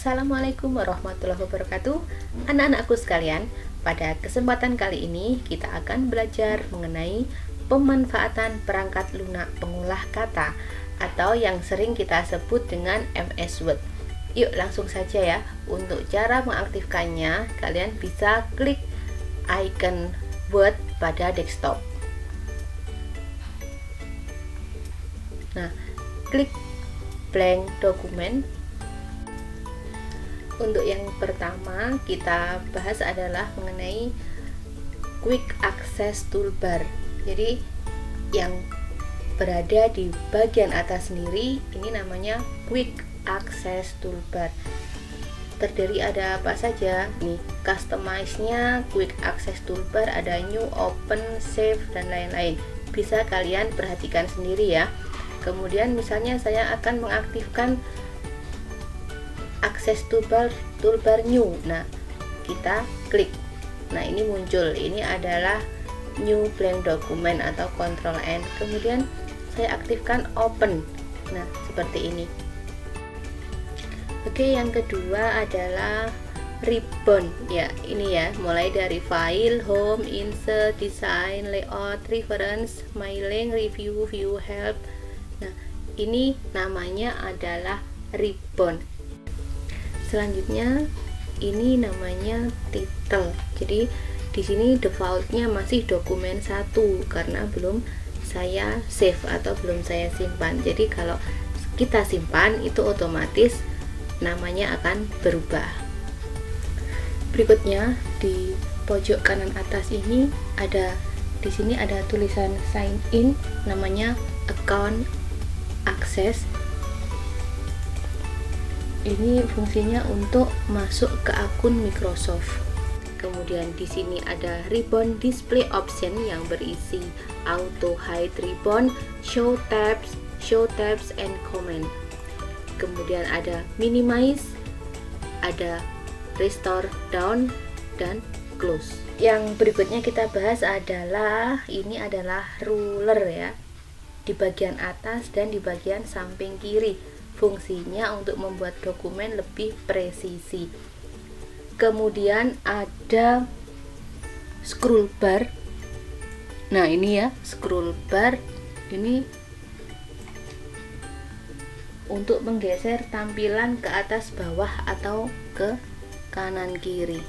Assalamualaikum warahmatullahi wabarakatuh. Anak-anakku sekalian, pada kesempatan kali ini kita akan belajar mengenai pemanfaatan perangkat lunak pengolah kata atau yang sering kita sebut dengan MS Word. Yuk langsung saja ya. Untuk cara mengaktifkannya, kalian bisa klik icon Word pada desktop. Nah, klik blank dokumen. Untuk yang pertama kita bahas adalah mengenai Quick Access Toolbar. Jadi yang berada di bagian atas sendiri ini namanya Quick Access Toolbar. Terdiri ada apa saja? Nih, customize-nya Quick Access Toolbar ada new, open, save dan lain-lain. Bisa kalian perhatikan sendiri ya. Kemudian misalnya saya akan mengaktifkan akses toolbar new. Nah, kita klik. Nah, ini muncul. Ini adalah new blank document atau Ctrl N. Kemudian saya aktifkan open. Nah, seperti ini. Oke, yang kedua adalah ribbon. Ya, ini ya, mulai dari file, home, insert, design, layout, reference, my link, review, view, help. Nah, ini namanya adalah ribbon. Selanjutnya ini namanya title. Jadi di sini defaultnya masih dokumen 1 karena belum saya save atau belum saya simpan. Jadi kalau kita simpan itu otomatis namanya akan berubah. Berikutnya di pojok kanan atas ini di sini ada tulisan sign in, namanya account access. Ini fungsinya untuk masuk ke akun Microsoft. Kemudian di sini ada ribbon display option yang berisi auto hide ribbon, show tabs and comment. Kemudian ada minimize, ada restore down dan close. Yang berikutnya kita bahas adalah ini adalah ruler ya. Di bagian atas dan di bagian samping kiri. Fungsinya untuk membuat dokumen lebih presisi. Kemudian ada scroll bar. Nah, ini ya, scroll bar ini untuk menggeser tampilan ke atas bawah atau ke kanan kiri.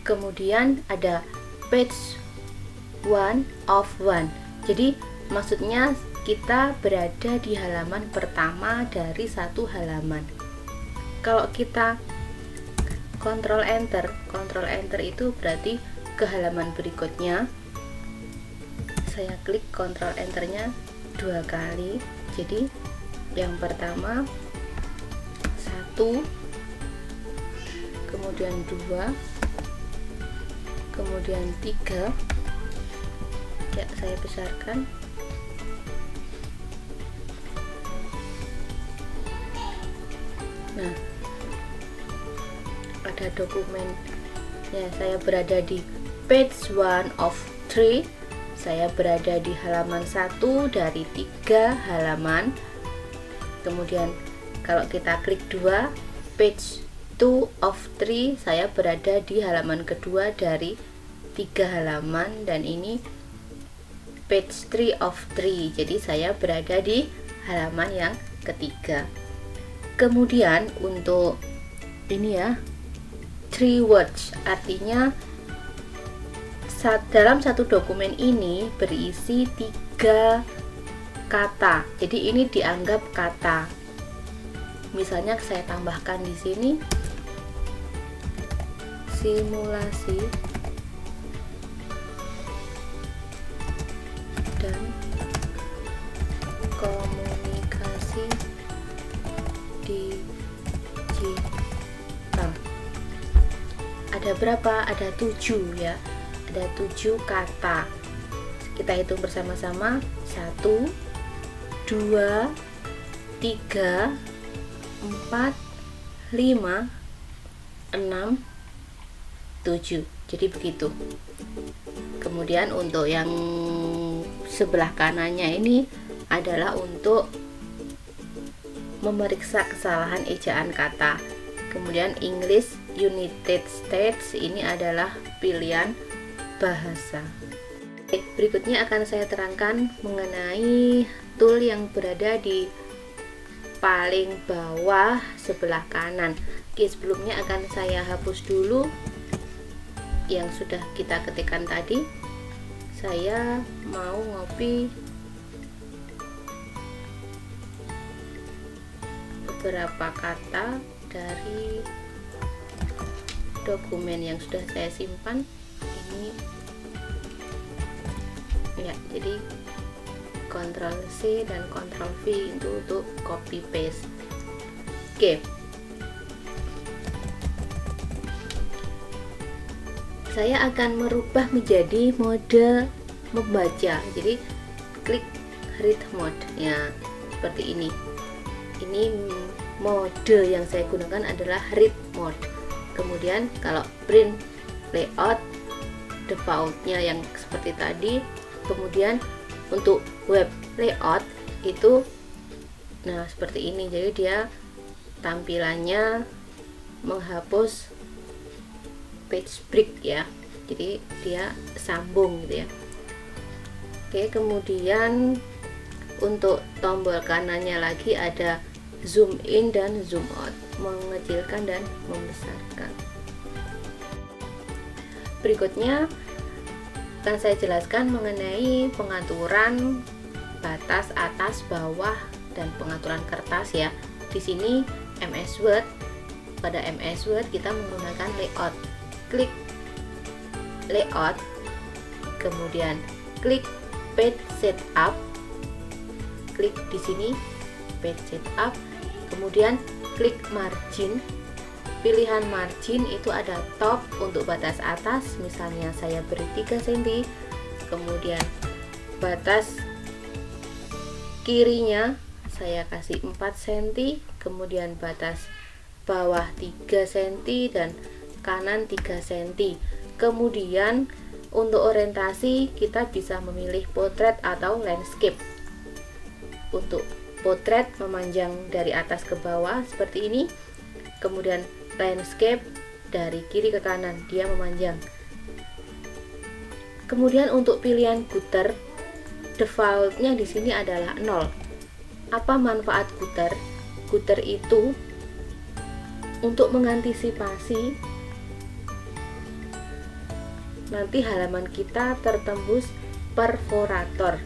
Kemudian ada page 1 of 1. Jadi maksudnya kita berada di halaman pertama dari satu halaman. Kalau kita Ctrl Enter itu berarti ke halaman berikutnya. Saya klik Ctrl Enternya 2 kali. Jadi yang pertama 1, kemudian 2, kemudian 3. Ya, saya besarkan. Nah, ada dokumen ya, saya berada di page 1 of 3. Saya berada di halaman 1 dari 3 halaman. Kemudian kalau kita klik 2, page 2 of 3, saya berada di halaman kedua dari 3 halaman. Dan ini page 3 of 3, jadi saya berada di halaman yang ketiga. Kemudian untuk ini ya, 3 words, artinya dalam satu dokumen ini berisi 3 kata. Jadi ini dianggap kata. Misalnya saya tambahkan di sini simulasi dan komunikasi digital. Ada berapa? Ada 7 ya. Ada 7 kata. Kita hitung bersama-sama. 1, 2, 3, 4, 5, 6, 7. Jadi begitu. Kemudian untuk yang sebelah kanannya ini adalah untuk memeriksa kesalahan ejaan kata. Kemudian English United States ini adalah pilihan bahasa. Berikutnya akan saya terangkan mengenai tool yang berada di paling bawah sebelah kanan. Oke, sebelumnya akan saya hapus dulu yang sudah kita ketikkan tadi. Saya mau ngopi beberapa kata dari dokumen yang sudah saya simpan ini ya. Jadi Ctrl C dan Ctrl V itu untuk copy paste. Oke, saya akan merubah menjadi mode membaca. Jadi klik read mode ya, seperti ini. Ini mode yang saya gunakan adalah read mode. Kemudian kalau print layout defaultnya yang seperti tadi. Kemudian untuk web layout itu nah seperti ini. Jadi dia tampilannya menghapus page break ya, jadi dia sambung gitu ya. Oke, kemudian untuk tombol kanannya lagi ada zoom in dan zoom out, mengecilkan dan membesarkan. Berikutnya akan saya jelaskan mengenai pengaturan batas atas, bawah, dan pengaturan kertas ya. Di sini MS Word, pada MS Word kita menggunakan layout. Klik layout, kemudian klik page setup, klik di sini page setup, kemudian klik margin. Pilihan margin itu ada top untuk batas atas, misalnya saya beri 3 cm, kemudian batas kirinya saya kasih 4 cm, kemudian batas bawah 3 cm dan kanan 3 cm. Kemudian untuk orientasi kita bisa memilih potret atau landscape. Untuk potret memanjang dari atas ke bawah seperti ini, kemudian landscape dari kiri ke kanan dia memanjang. Kemudian untuk pilihan gutter, defaultnya di sini adalah 0. Apa manfaat gutter? Gutter itu untuk mengantisipasi nanti halaman kita tertembus perforator.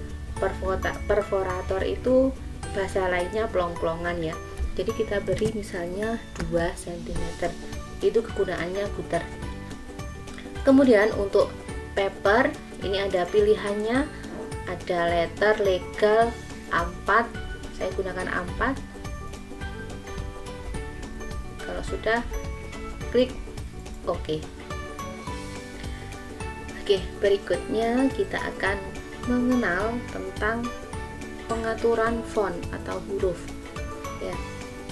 Perforator itu bahasa lainnya plong-plongan ya. Jadi kita beri misalnya 2 cm. Itu kegunaannya gutter. Kemudian untuk paper ini ada pilihannya, ada letter, legal, A4. Saya gunakan A4. Kalau sudah, klik OK. Oke, berikutnya kita akan mengenal tentang pengaturan font atau huruf. Ya,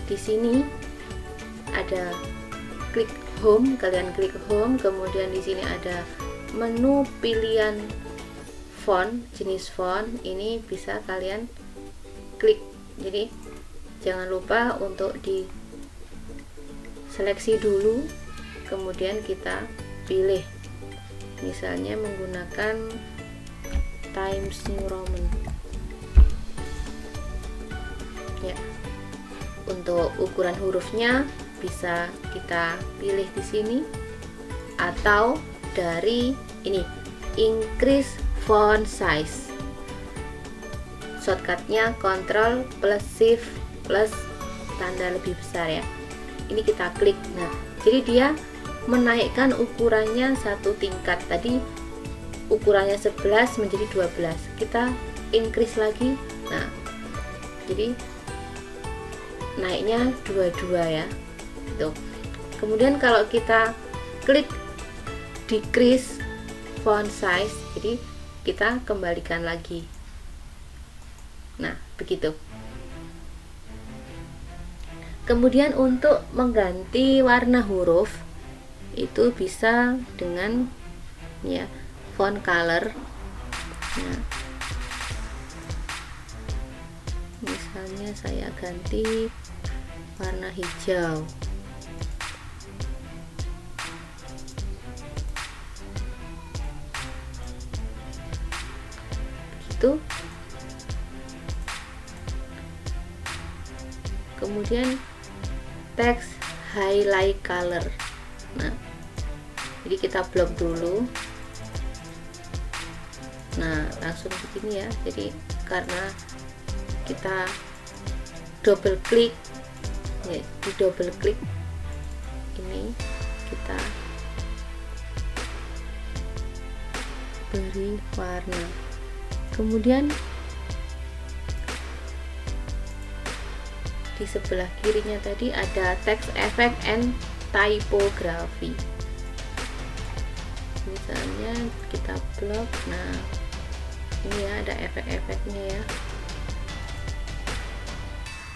di sini ada klik home, kalian klik home, kemudian di sini ada menu pilihan font, jenis font, ini bisa kalian klik. Jadi jangan lupa untuk di seleksi dulu, kemudian kita pilih. Misalnya menggunakan Times New Roman. Ya. Untuk ukuran hurufnya bisa kita pilih di sini atau dari ini increase font size. Shortcutnya Ctrl plus Shift plus tanda lebih besar ya. Ini kita klik. Nah, jadi dia menaikkan ukurannya satu tingkat. Tadi ukurannya 11 menjadi 12, kita increase lagi. Nah, jadi naiknya 22 ya. Tuh. Kemudian kalau kita klik decrease font size, jadi kita kembalikan lagi. Nah, begitu. Kemudian untuk mengganti warna huruf itu bisa dengan ya font color. Nah, misalnya warnanya saya ganti warna hijau. Begitu. Kemudian teks highlight color. Nah, jadi kita blok dulu. Nah, langsung begini ya. Jadi karena kita double klik ya, di double klik ini kita beri warna. Kemudian di sebelah kirinya tadi ada text effect and typography. Misalnya kita blok. Nah, ini ya ada efek-efeknya ya.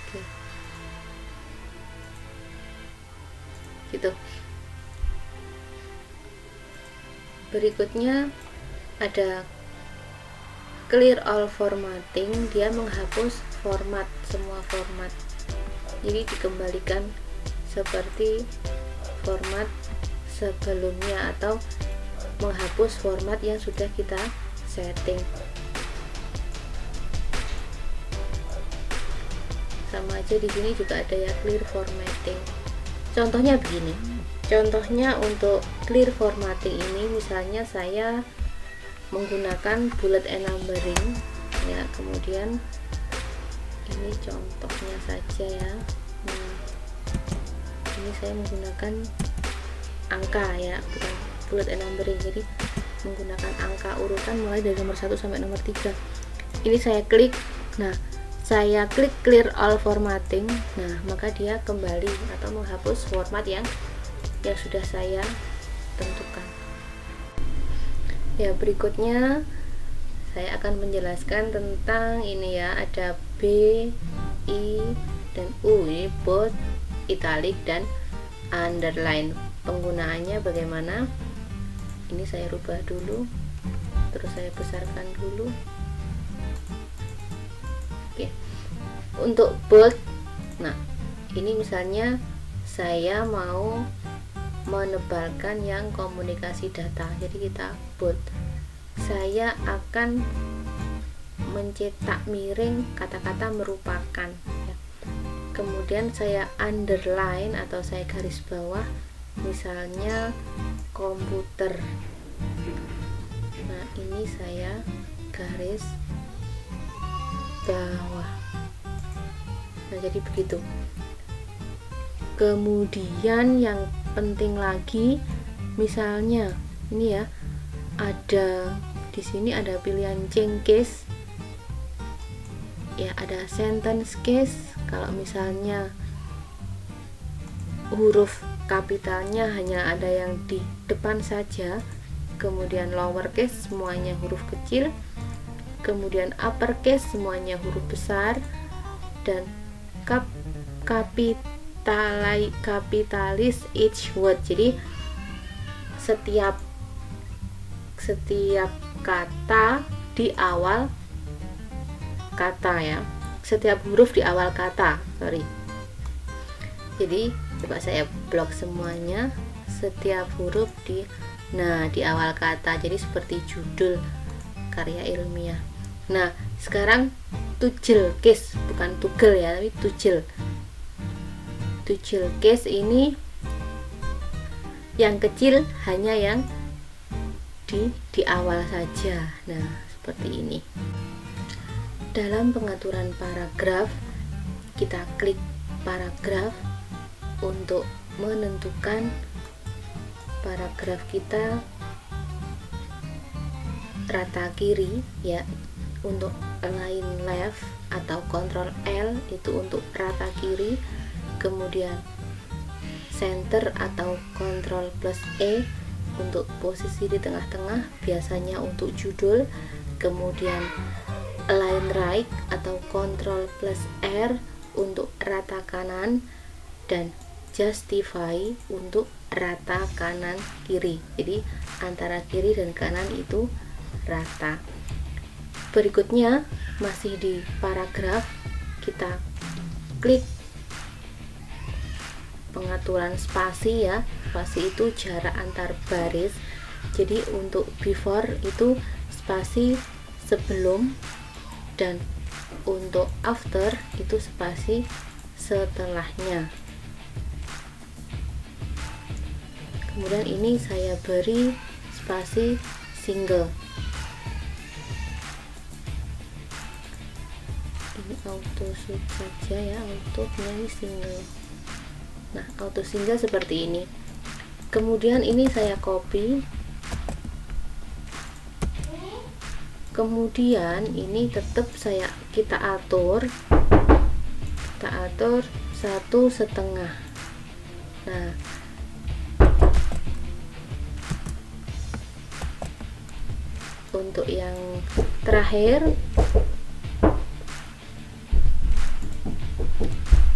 Oke. Gitu. Berikutnya ada clear all formatting. Dia menghapus format, semua format. Jadi dikembalikan seperti format sebelumnya atau menghapus format yang sudah kita setting. Sama aja di sini juga ada ya clear formatting. Contohnya begini. Contohnya untuk clear formatting ini misalnya saya menggunakan bullet and numbering ya, kemudian ini contohnya saja ya. Nah, ini saya menggunakan angka ya, bukan bullet and numbering. Jadi menggunakan angka urutan mulai dari nomor 1 sampai nomor 3. Ini saya klik. Nah, saya klik clear all formatting. Nah, maka dia kembali atau menghapus format yang sudah saya tentukan. Ya, berikutnya saya akan menjelaskan tentang ini ya, ada B, I, dan U. Ini bold, italic, dan underline. Penggunaannya bagaimana? Ini saya rubah dulu, terus saya besarkan dulu. Oke. Untuk bold, nah ini misalnya saya mau menebalkan yang komunikasi data, jadi kita bold. Saya akan mencetak miring kata-kata merupakan ya. Kemudian saya underline atau saya garis bawah, misalnya komputer. Nah, ini saya garis bawah. Nah, jadi begitu. Kemudian yang penting lagi, misalnya ini ya, ada di sini ada pilihan change case ya, ada sentence case. Kalau misalnya huruf kapitalnya hanya ada yang di depan saja, kemudian lower case semuanya huruf kecil, kemudian upper case semuanya huruf besar, dan kapitalis each word. Jadi setiap kata di awal kata ya, setiap huruf di awal kata, jadi coba saya blok semuanya, setiap huruf di awal kata, jadi seperti judul karya ilmiah. Nah, sekarang tujel case, bukan tugel ya, tapi tujel case. Ini yang kecil hanya yang di awal saja. Nah, seperti ini. Dalam pengaturan paragraf, kita klik paragraf untuk menentukan paragraf kita rata kiri ya, untuk align left atau Ctrl L itu untuk rata kiri, kemudian center atau Ctrl plus E untuk posisi di tengah-tengah, biasanya untuk judul, kemudian align right atau Ctrl plus R untuk rata kanan, dan justify untuk rata kanan kiri. Jadi antara kiri dan kanan itu rata. Berikutnya masih di paragraf, kita klik pengaturan spasi ya. Spasi itu jarak antar baris. Jadi untuk before itu spasi sebelum, dan untuk after itu spasi setelahnya. Kemudian ini saya beri spasi single. Ini auto switch saja ya, auto ini single. Nah, auto single seperti ini. Kemudian ini saya copy. Kemudian ini tetap kita atur 1,5. Nah, untuk yang terakhir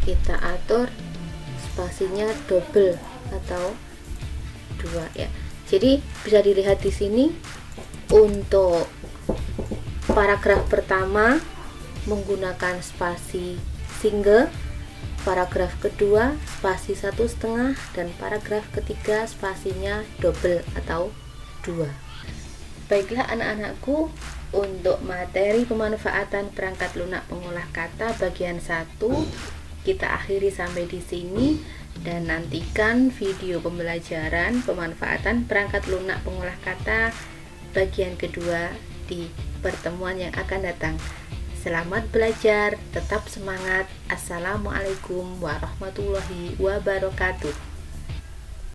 kita atur spasinya double atau 2 ya. Jadi bisa dilihat di sini untuk paragraf pertama menggunakan spasi single, paragraf kedua spasi 1,5, dan paragraf ketiga spasinya double atau 2. Baiklah anak-anakku, untuk materi pemanfaatan perangkat lunak pengolah kata bagian 1 kita akhiri sampai di sini, dan nantikan video pembelajaran pemanfaatan perangkat lunak pengolah kata bagian kedua di pertemuan yang akan datang. Selamat belajar, tetap semangat. Assalamualaikum warahmatullahi wabarakatuh.